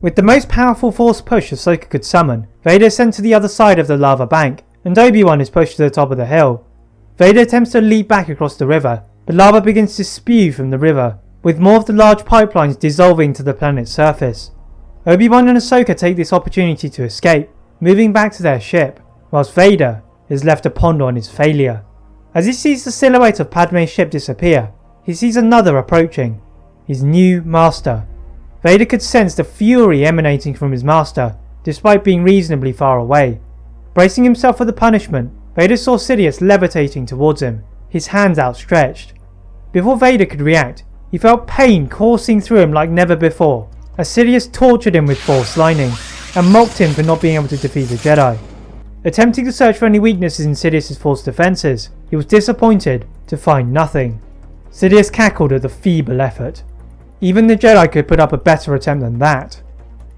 With the most powerful force push Ahsoka could summon, Vader is sent to the other side of the lava bank, and Obi-Wan is pushed to the top of the hill. Vader attempts to leap back across the river, but lava begins to spew from the river, with more of the large pipelines dissolving to the planet's surface. Obi-Wan and Ahsoka take this opportunity to escape, moving back to their ship, whilst Vader is left to ponder on his failure. As he sees the silhouette of Padme's ship disappear, he sees another approaching, his new master. Vader could sense the fury emanating from his master, despite being reasonably far away. Bracing himself for the punishment, Vader saw Sidious levitating towards him, his hands outstretched. Before Vader could react, he felt pain coursing through him like never before, as Sidious tortured him with Force lightning, and mocked him for not being able to defeat the Jedi. Attempting to search for any weaknesses in Sidious's Force defences, he was disappointed to find nothing. Sidious cackled at the feeble effort. Even the Jedi could put up a better attempt than that.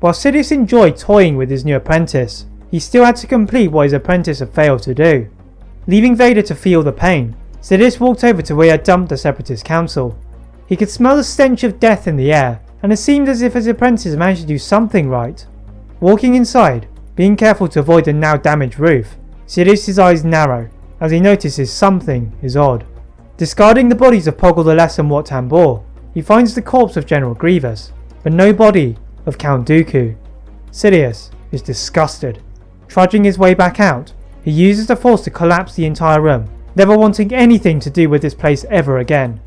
While Sidious enjoyed toying with his new apprentice, he still had to complete what his apprentice had failed to do. Leaving Vader to feel the pain, Sidious walked over to where he had dumped the Separatist Council. He could smell the stench of death in the air, and it seemed as if his apprentice managed to do something right. Walking inside, being careful to avoid the now damaged roof, Sidious's eyes narrow as he notices something is odd. Discarding the bodies of Poggle the Less and Wat Tambor, he finds the corpse of General Grievous, but no body of Count Dooku. Sidious is disgusted. Trudging his way back out, he uses the Force to collapse the entire room, never wanting anything to do with this place ever again.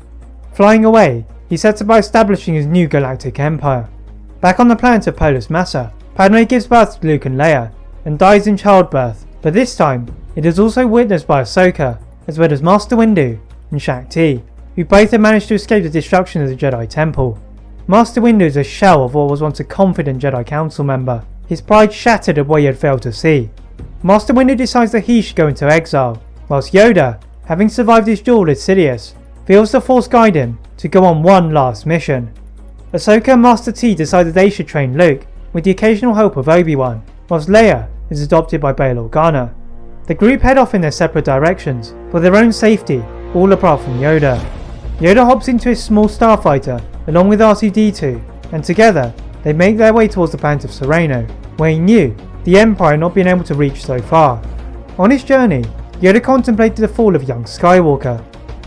Flying away, he sets about establishing his new galactic empire. Back on the planet of Polis Massa, Padme gives birth to Luke and Leia, and dies in childbirth, but this time it is also witnessed by Ahsoka, as well as Master Windu and Shaak Ti, who both have managed to escape the destruction of the Jedi Temple. Master Windu is a shell of what was once a confident Jedi Council member, his pride shattered at what he had failed to see. Master Windu decides that he should go into exile, whilst Yoda, having survived his duel with Sidious, feels the Force guide him to go on one last mission. Ahsoka and Master T decide that they should train Luke, with the occasional help of Obi-Wan, whilst Leia is adopted by Bail Organa. The group head off in their separate directions, for their own safety, all apart from Yoda. Yoda hops into his small starfighter along with R2-D2, and together they make their way towards the planet of Sereno, where he knew the Empire had not been able to reach so far. On his journey, Yoda contemplated the fall of young Skywalker.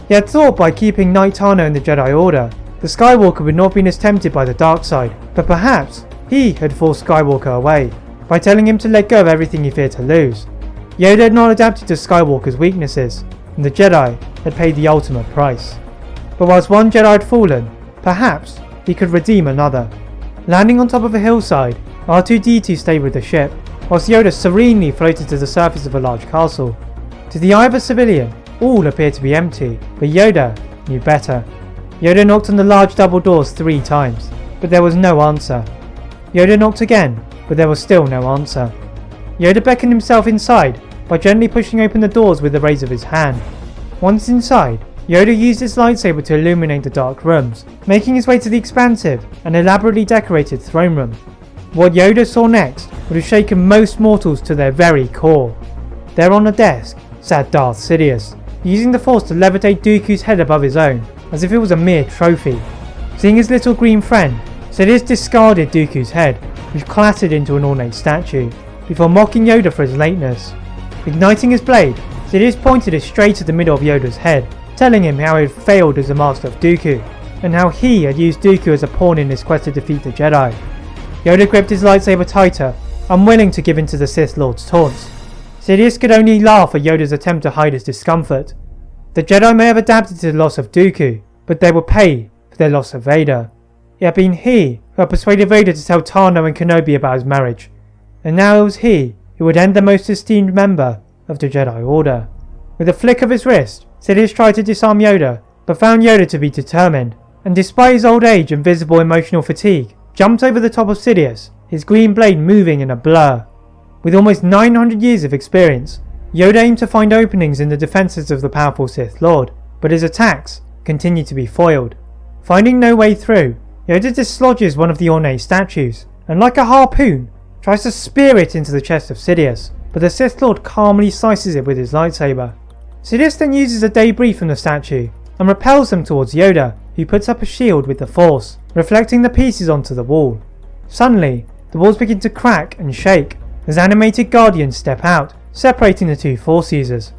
He had thought by keeping Knight Tano in the Jedi Order, the Skywalker would not have been as tempted by the dark side, but perhaps he had forced Skywalker away, by telling him to let go of everything he feared to lose. Yoda had not adapted to Skywalker's weaknesses, and the Jedi had paid the ultimate price. But whilst one Jedi had fallen, perhaps he could redeem another. Landing on top of a hillside, R2-D2 stayed with the ship, whilst Yoda serenely floated to the surface of a large castle. To the eye of a civilian, all appeared to be empty, but Yoda knew better. Yoda knocked on the large double doors 3 times, but there was no answer. Yoda knocked again, but there was still no answer. Yoda beckoned himself inside by gently pushing open the doors with the raise of his hand. Once inside, Yoda used his lightsaber to illuminate the dark rooms, making his way to the expansive and elaborately decorated throne room. What Yoda saw next would have shaken most mortals to their very core. There on a desk sat Darth Sidious, using the Force to levitate Dooku's head above his own, as if it was a mere trophy. Seeing his little green friend, Sidious discarded Dooku's head, which clattered into an ornate statue, before mocking Yoda for his lateness. Igniting his blade, Sidious pointed it straight at the middle of Yoda's head, telling him how he had failed as a master of Dooku, and how he had used Dooku as a pawn in his quest to defeat the Jedi. Yoda gripped his lightsaber tighter, unwilling to give in to the Sith Lord's taunts. Sidious could only laugh at Yoda's attempt to hide his discomfort. The Jedi may have adapted to the loss of Dooku, but they would pay for their loss of Vader. It had been he who had persuaded Vader to tell Tano and Kenobi about his marriage, and now it was he who would end the most esteemed member of the Jedi Order. With a flick of his wrist, Sidious tried to disarm Yoda, but found Yoda to be determined, and despite his old age and visible emotional fatigue, jumped over the top of Sidious, his green blade moving in a blur. With almost 900 years of experience, Yoda aimed to find openings in the defences of the powerful Sith Lord, but his attacks continued to be foiled. Finding no way through, Yoda dislodges one of the ornate statues, and like a harpoon, tries to spear it into the chest of Sidious, but the Sith Lord calmly slices it with his lightsaber. Sidious then uses a debris from the statue, and repels them towards Yoda, who puts up a shield with the Force, reflecting the pieces onto the wall. Suddenly, the walls begin to crack and shake as animated guardians step out, separating the two Force users.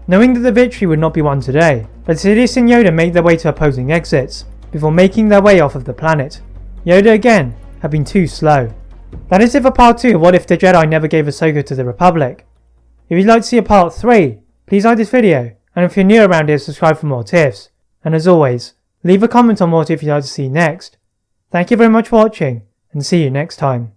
Knowing that the victory would not be won today, but Sidious and Yoda make their way to opposing exits, before making their way off of the planet. Yoda again had been too slow. That is it for part 2 of What If the Jedi Never Gave Ahsoka to the Republic. If you'd like to see a part 3, please like this video, and if you're new around here, subscribe for more tips. And as always, leave a comment on what if you'd like to see next. Thank you very much for watching, and see you next time.